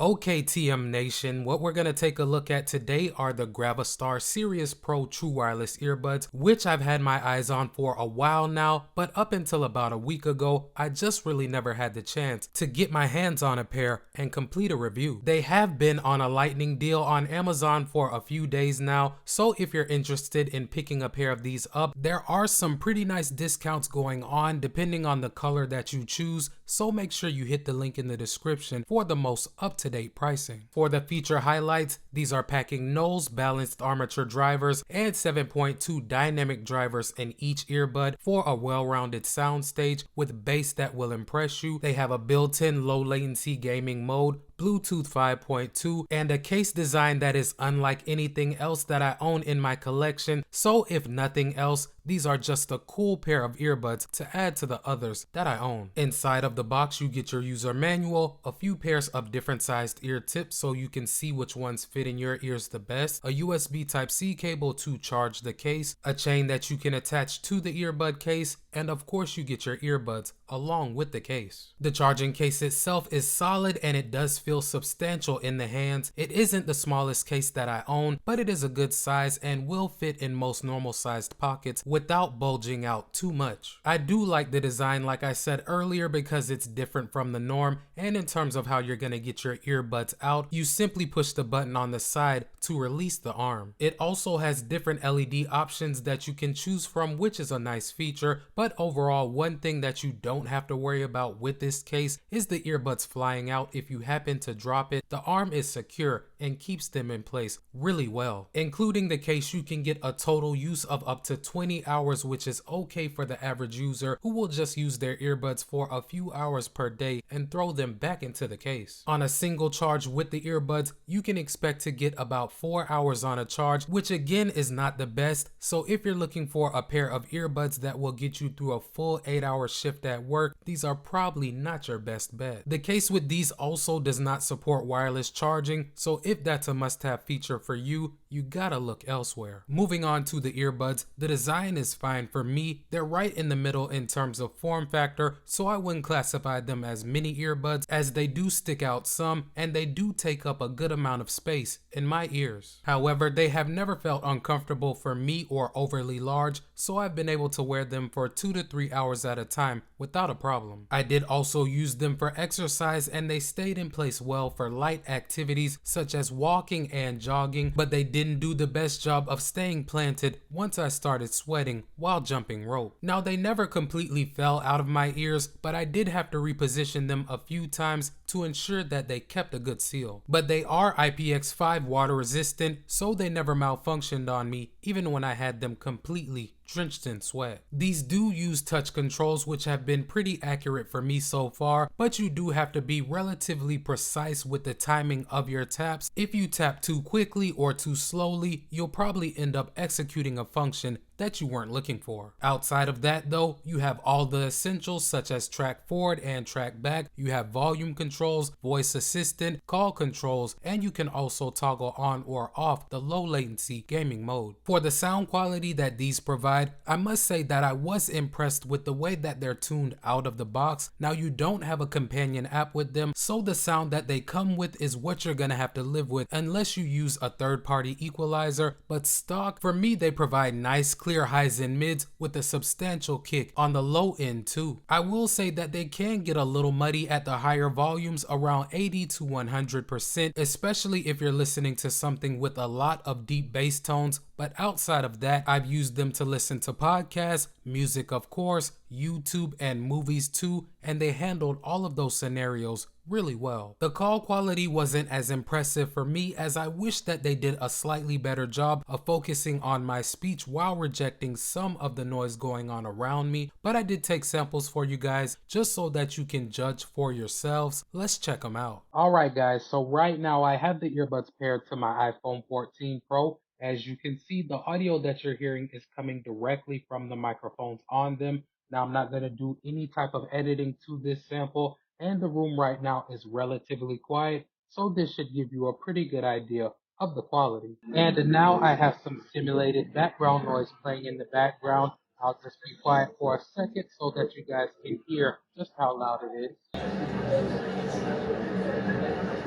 Okay, TM Nation, what we're going to take a look at today are the Gravastar Sirius Pro True Wireless Earbuds, which I've had my eyes on for a while now, but up until about a week ago, I just really never had the chance to get my hands on a pair and complete a review. They have been on a lightning deal on Amazon for a few days now, so if you're interested in picking a pair of these up, there are some pretty nice discounts going on depending on the color that you choose, so make sure you hit the link in the description for the most up-to-date pricing. For the feature highlights, these are packing nose balanced armature drivers and 7.2 dynamic drivers in each earbud for a well-rounded sound stage with bass that will impress you. They have a built-in low latency gaming mode, Bluetooth 5.2, and a case design that is unlike anything else that I own in my collection, so if nothing else, these are just a cool pair of earbuds to add to the others that I own. Inside of the box, you get your user manual, a few pairs of different sized ear tips so you can see which ones fit in your ears the best, a USB Type-C cable to charge the case, a chain that you can attach to the earbud case, and of course you get your earbuds along with the case. The charging case itself is solid and it does feel substantial in the hands. It isn't the smallest case that I own, but it is a good size and will fit in most normal sized pockets without bulging out too much. I do like the design, like I said earlier, because it's different from the norm, and in terms of how you're gonna get your earbuds out, you simply push the button on the side to release the arm. It also has different LED options that you can choose from, which is a nice feature, but overall, one thing that you don't have to worry about with this case is the earbuds flying out if you happen to drop it. The arm is secure and keeps them in place really well. Including the case, you can get a total use of up to 20 hours, which is okay for the average user who will just use their earbuds for a few hours per day and throw them back into the case. On a single charge with the earbuds, you can expect to get about 4 hours on a charge, which again is not the best, so if you're looking for a pair of earbuds that will get you through a full 8-hour shift at work, these are probably not your best bet. The case with these also does not support wireless charging, so if that's a must-have feature for you, you gotta look elsewhere. Moving on to the earbuds, the design is fine for me. They're right in the middle in terms of form factor, so I wouldn't classify them as mini earbuds, as they do stick out some and they do take up a good amount of space in my ears. However, they have never felt uncomfortable for me or overly large, so I've been able to wear them for 2 to 3 hours at a time without a problem. I did also use them for exercise and they stayed in place well for light activities such as walking and jogging, but they didn't do the best job of staying planted once I started sweating while jumping rope. Now, they never completely fell out of my ears, but I did have to reposition them a few times to ensure that they kept a good seal. But they are IPX5 water resistant, so they never malfunctioned on me even when I had them completely drenched in sweat. These do use touch controls, which have been pretty accurate for me so far, but you do have to be relatively precise with the timing of your taps. If you tap too quickly or too slowly, you'll probably end up executing a function that you weren't looking for. Outside of that though, you have all the essentials such as track forward and track back, you have volume controls, voice assistant, call controls, and you can also toggle on or off the low latency gaming mode. For the sound quality that these provide, I must say that I was impressed with the way that they're tuned out of the box. Now, you don't have a companion app with them, so the sound that they come with is what you're gonna have to live with unless you use a third-party equalizer, but stock, for me, they provide nice clear highs and mids with a substantial kick on the low end too. I will say that they can get a little muddy at the higher volumes, around 80 to 100%, especially if you're listening to something with a lot of deep bass tones, but outside of that, I've used them to listen to podcasts, music of course, YouTube, and movies too, and they handled all of those scenarios really well. The call quality wasn't as impressive for me, as I wish that they did a slightly better job of focusing on my speech while rejecting some of the noise going on around me, but I did take samples for you guys just so that you can judge for yourselves. Let's check them out. Alright guys, so right now I have the earbuds paired to my iPhone 14 Pro. As you can see, the audio that you're hearing is coming directly from the microphones on them. Now, I'm not going to do any type of editing to this sample, and the room right now is relatively quiet, so this should give you a pretty good idea of the quality. And now I have some simulated background noise playing in the background. I'll just be quiet for a second so that you guys can hear just how loud it is.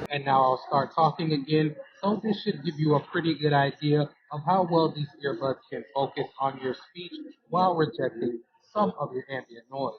And now I'll start talking again. So this should give you a pretty good idea of how well these earbuds can focus on your speech while rejecting some of your ambient noise.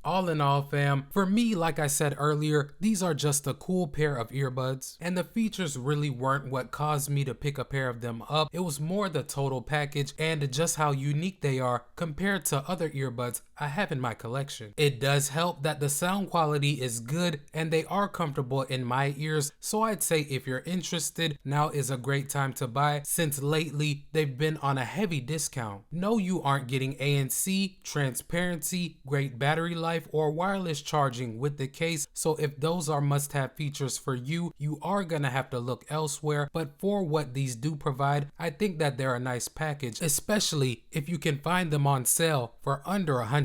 All in all, fam, for me, like I said earlier, these are just a cool pair of earbuds, and the features really weren't what caused me to pick a pair of them up. It was more the total package and just how unique they are compared to other earbuds I have in my collection. It does help that the sound quality is good and they are comfortable in my ears, so I'd say if you're interested, now is a great time to buy since lately they've been on a heavy discount. No, you aren't getting ANC, transparency, great battery life, or wireless charging with the case, so if those are must-have features for you, you are gonna have to look elsewhere, but for what these do provide, I think that they're a nice package, especially if you can find them on sale for under $100.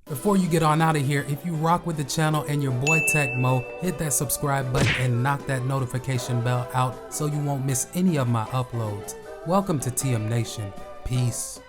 Before you get on out of here, if you rock with the channel and your boy Tech Mo, hit that subscribe button and knock that notification bell out so you won't miss any of my uploads. Welcome to TM Nation. Peace.